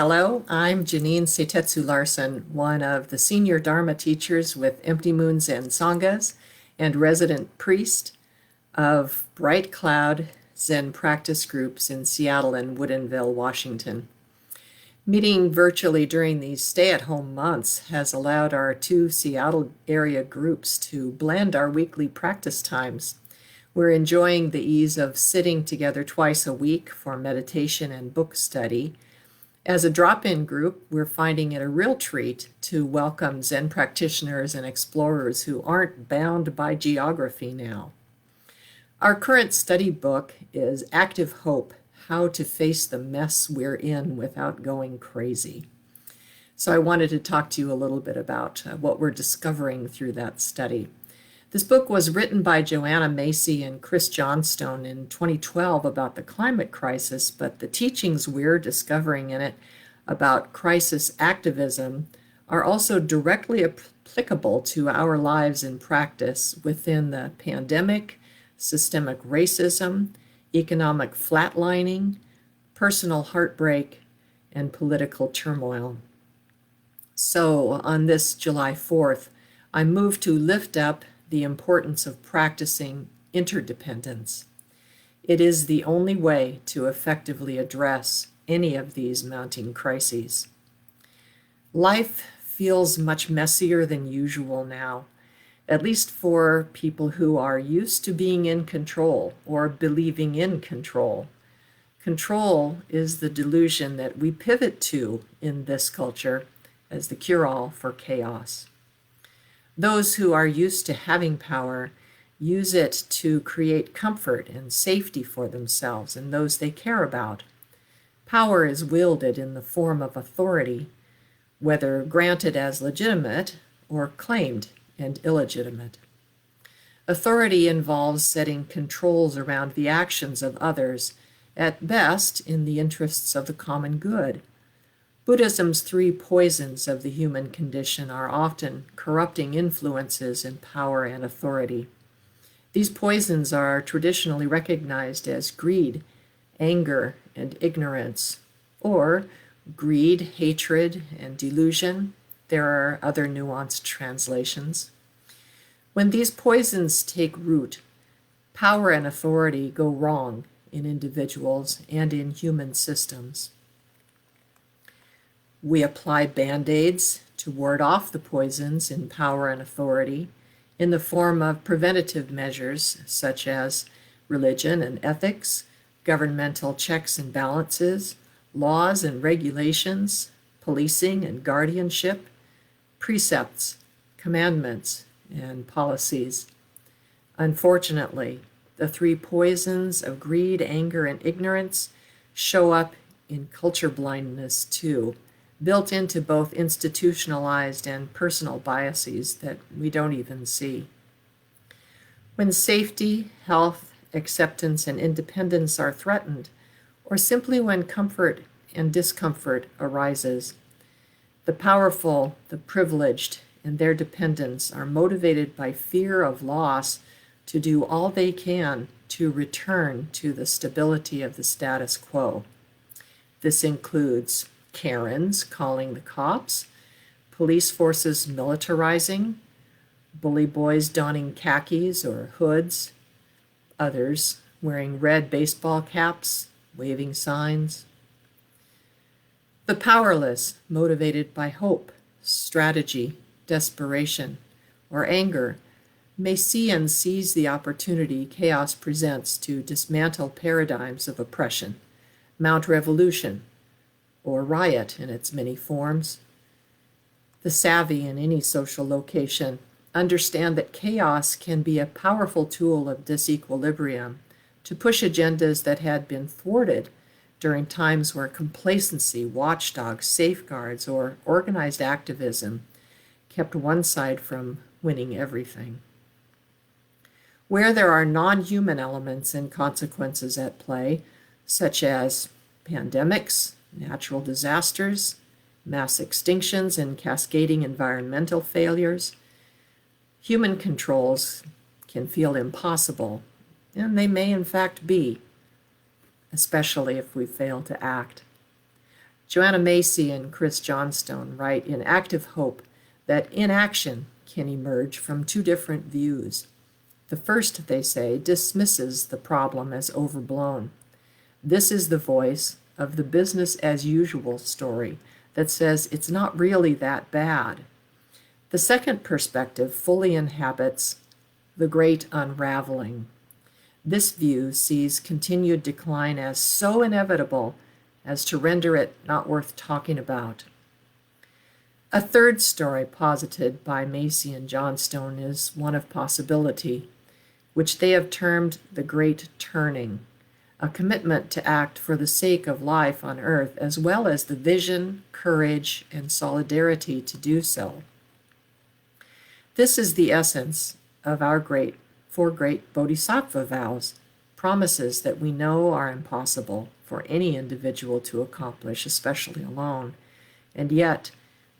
Hello, I'm Janine Seitetsu Larsen, one of the senior Dharma teachers with Empty Moons and Sanghas and resident priest of Bright Cloud Zen practice groups in Seattle and Woodinville, Washington. Meeting virtually during these stay-at-home months has allowed our two Seattle area groups to blend our weekly practice times. We're enjoying the ease of sitting together twice a week for meditation and book study. As a drop-in group, we're finding it a real treat to welcome Zen practitioners and explorers who aren't bound by geography now. Our current study book is Active Hope: How to Face the Mess We're In Without Going Crazy. So I wanted to talk to you a little bit about what we're discovering through that study. This book was written by Joanna Macy and Chris Johnstone in 2012 about the climate crisis, but the teachings we're discovering in it about crisis activism are also directly applicable to our lives in practice within the pandemic, systemic racism, economic flatlining, personal heartbreak, and political turmoil. So on this July 4th, I moved to lift up the importance of practicing interdependence. It is the only way to effectively address any of these mounting crises. Life feels much messier than usual now, at least for people who are used to being in control or believing in control. Control is the delusion that we pivot to in this culture as the cure-all for chaos. Those who are used to having power use it to create comfort and safety for themselves and those they care about. Power is wielded in the form of authority, whether granted as legitimate or claimed and illegitimate. Authority involves setting controls around the actions of others, at best in the interests of the common good. Buddhism's three poisons of the human condition are often corrupting influences in power and authority. These poisons are traditionally recognized as greed, anger, and ignorance, or greed, hatred, and delusion. There are other nuanced translations. When these poisons take root, power and authority go wrong in individuals and in human systems. We apply band-aids to ward off the poisons in power and authority in the form of preventative measures such as religion and ethics, governmental checks and balances, laws and regulations, policing and guardianship, precepts, commandments, and policies. Unfortunately, the three poisons of greed, anger, and ignorance show up in culture blindness too, built into both institutionalized and personal biases that we don't even see. When safety, health, acceptance, and independence are threatened, or simply when comfort and discomfort arises, the powerful, the privileged, and their dependents are motivated by fear of loss to do all they can to return to the stability of the status quo. This includes Karens calling the cops, police forces militarizing, bully boys donning khakis or hoods, others wearing red baseball caps, waving signs. The powerless, motivated by hope, strategy, desperation, or anger, may see and seize the opportunity chaos presents to dismantle paradigms of oppression, mount revolution, or riot in its many forms. The savvy in any social location understand that chaos can be a powerful tool of disequilibrium to push agendas that had been thwarted during times where complacency, watchdogs, safeguards, or organized activism kept one side from winning everything. Where there are non-human elements and consequences at play, such as pandemics, natural disasters, mass extinctions, and cascading environmental failures, human controls can feel impossible, and they may in fact be, especially if we fail to act. Joanna Macy and Chris Johnstone write in Active Hope that inaction can emerge from two different views. The first, they say, dismisses the problem as overblown. This is the voice of the business as usual story that says it's not really that bad. The second perspective fully inhabits the great unraveling. This view sees continued decline as so inevitable as to render it not worth talking about. A third story posited by Macy and Johnstone is one of possibility, which they have termed the Great Turning, a commitment to act for the sake of life on earth, as well as the vision, courage, and solidarity to do so. This is the essence of our four great bodhisattva vows, promises that we know are impossible for any individual to accomplish, especially alone, and yet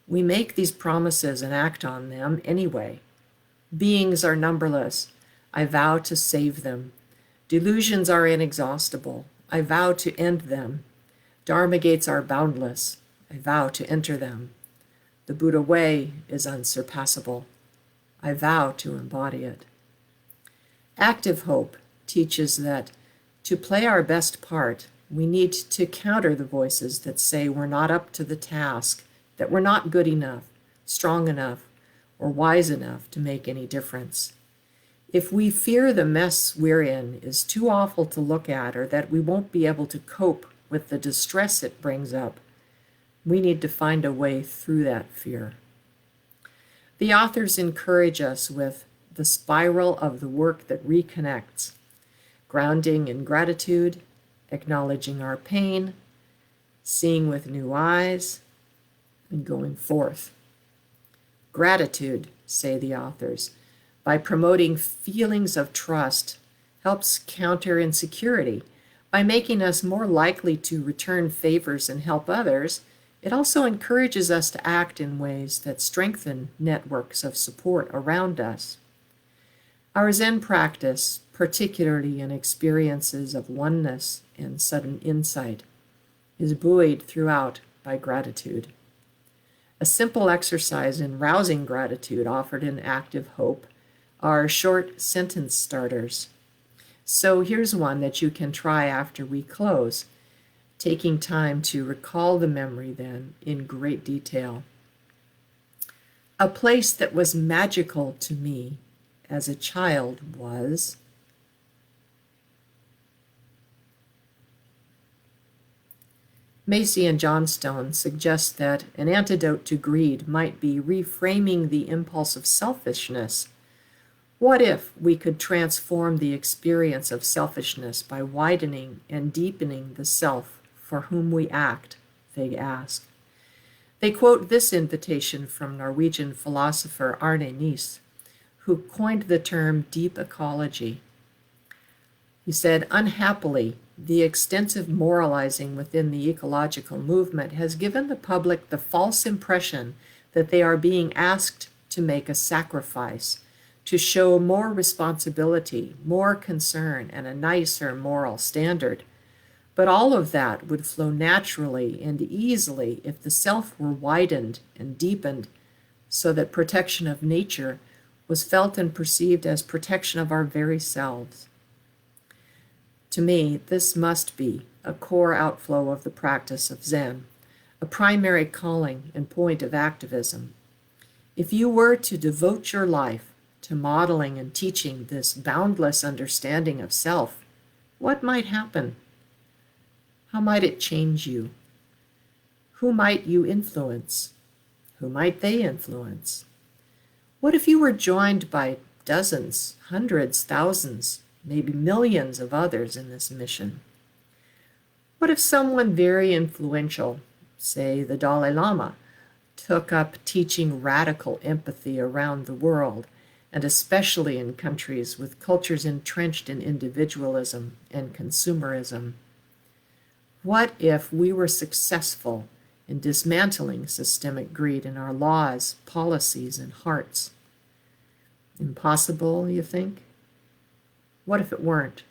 we make these promises and act on them anyway. Beings are numberless. I vow to save them. Delusions are inexhaustible. I vow to end them. Dharma gates are boundless. I vow to enter them. The Buddha way is unsurpassable. I vow to embody it. Active Hope teaches that to play our best part, we need to counter the voices that say we're not up to the task, that we're not good enough, strong enough, or wise enough to make any difference. If we fear the mess we're in is too awful to look at, or that we won't be able to cope with the distress it brings up, we need to find a way through that fear. The authors encourage us with the spiral of the work that reconnects, grounding in gratitude, acknowledging our pain, seeing with new eyes, and going forth. Gratitude, say the authors, by promoting feelings of trust, helps counter insecurity. By making us more likely to return favors and help others, it also encourages us to act in ways that strengthen networks of support around us. Our Zen practice, particularly in experiences of oneness and sudden insight, is buoyed throughout by gratitude. A simple exercise in rousing gratitude offered in Active Hope are short sentence starters. So here's one that you can try after we close, taking time to recall the memory then in great detail. A place that was magical to me as a child was... Macy and Johnstone suggest that an antidote to greed might be reframing the impulse of selfishness. What if we could transform the experience of selfishness by widening and deepening the self for whom we act, they ask. They quote this invitation from Norwegian philosopher Arne Næss, who coined the term deep ecology. He said, unhappily, the extensive moralizing within the ecological movement has given the public the false impression that they are being asked to make a sacrifice, to show more responsibility, more concern, and a nicer moral standard. But all of that would flow naturally and easily if the self were widened and deepened so that protection of nature was felt and perceived as protection of our very selves. To me, this must be a core outflow of the practice of Zen, a primary calling and point of activism. If you were to devote your life to modeling and teaching this boundless understanding of self, what might happen? How might it change you? Who might you influence? Who might they influence? What if you were joined by dozens, hundreds, thousands, maybe millions of others in this mission? What if someone very influential, say the Dalai Lama, took up teaching radical empathy around the world, and especially in countries with cultures entrenched in individualism and consumerism? What if we were successful in dismantling systemic greed in our laws, policies, and hearts? Impossible, you think? What if it weren't?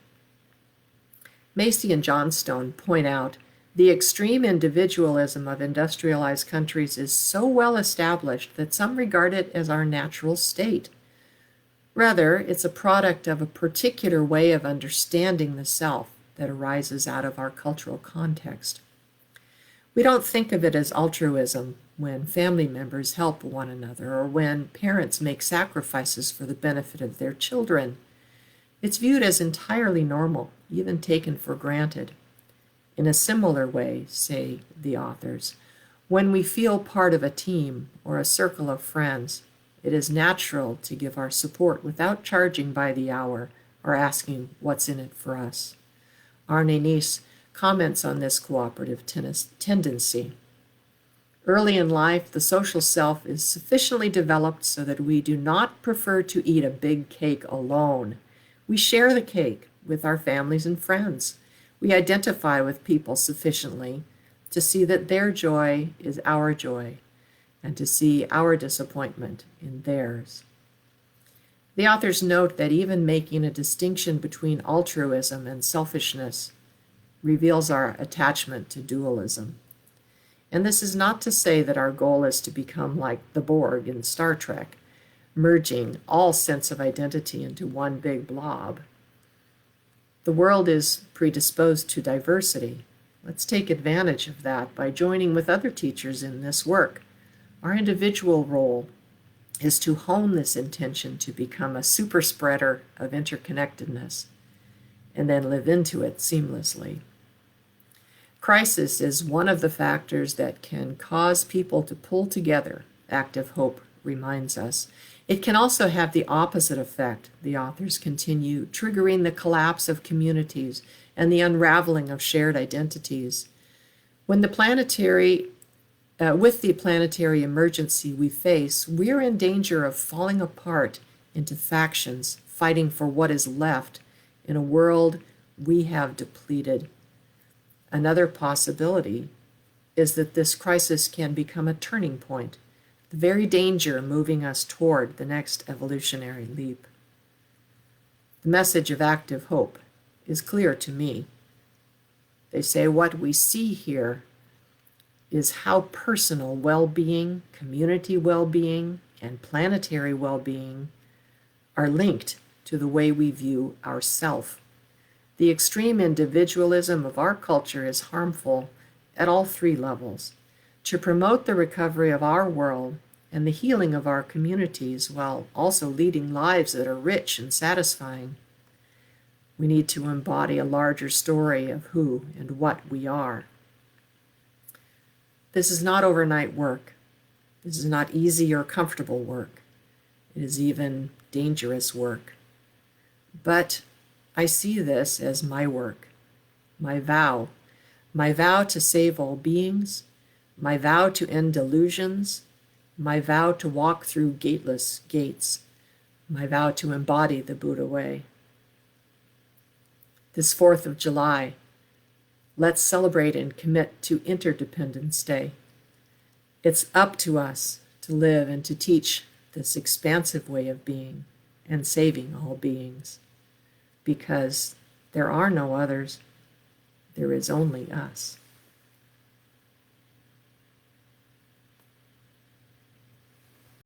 Macy and Johnstone point out The extreme individualism of industrialized countries is so well established that some regard it as our natural state. Rather, it's a product of a particular way of understanding the self that arises out of our cultural context. We don't think of it as altruism when family members help one another or when parents make sacrifices for the benefit of their children. It's viewed as entirely normal, even taken for granted. In a similar way, say the authors, when we feel part of a team or a circle of friends, it is natural to give our support without charging by the hour or asking what's in it for us. Arne Nies comments on this cooperative tendency. Early in life, the social self is sufficiently developed so that we do not prefer to eat a big cake alone. We share the cake with our families and friends. We identify with people sufficiently to see that their joy is our joy and to see our disappointment in theirs. The authors note that even making a distinction between altruism and selfishness reveals our attachment to dualism. And this is not to say that our goal is to become like the Borg in Star Trek, merging all sense of identity into one big blob. The world is predisposed to diversity. Let's take advantage of that by joining with other teachers in this work. Our individual role is to hone this intention to become a super spreader of interconnectedness and then live into it seamlessly. Crisis is one of the factors that can cause people to pull together, active hope reminds us. It can also have the opposite effect, the authors continue, triggering the collapse of communities and the unraveling of shared identities. With the planetary emergency we face, we're in danger of falling apart into factions, fighting for what is left in a world we have depleted. Another possibility is that this crisis can become a turning point, the very danger moving us toward the next evolutionary leap. The message of active hope is clear to me. They say what we see here is how personal well-being, community well-being, and planetary well-being are linked to the way we view ourself. The extreme individualism of our culture is harmful at all three levels. To promote the recovery of our world and the healing of our communities while also leading lives that are rich and satisfying, we need to embody a larger story of who and what we are. This is not overnight work. This is not easy or comfortable work. It is even dangerous work. But I see this as my work, my vow to save all beings, my vow to end delusions, my vow to walk through gateless gates, my vow to embody the Buddha way. This 4th of July, let's celebrate and commit to Interdependence Day. It's up to us to live and to teach this expansive way of being and saving all beings, because there are no others. There is only us.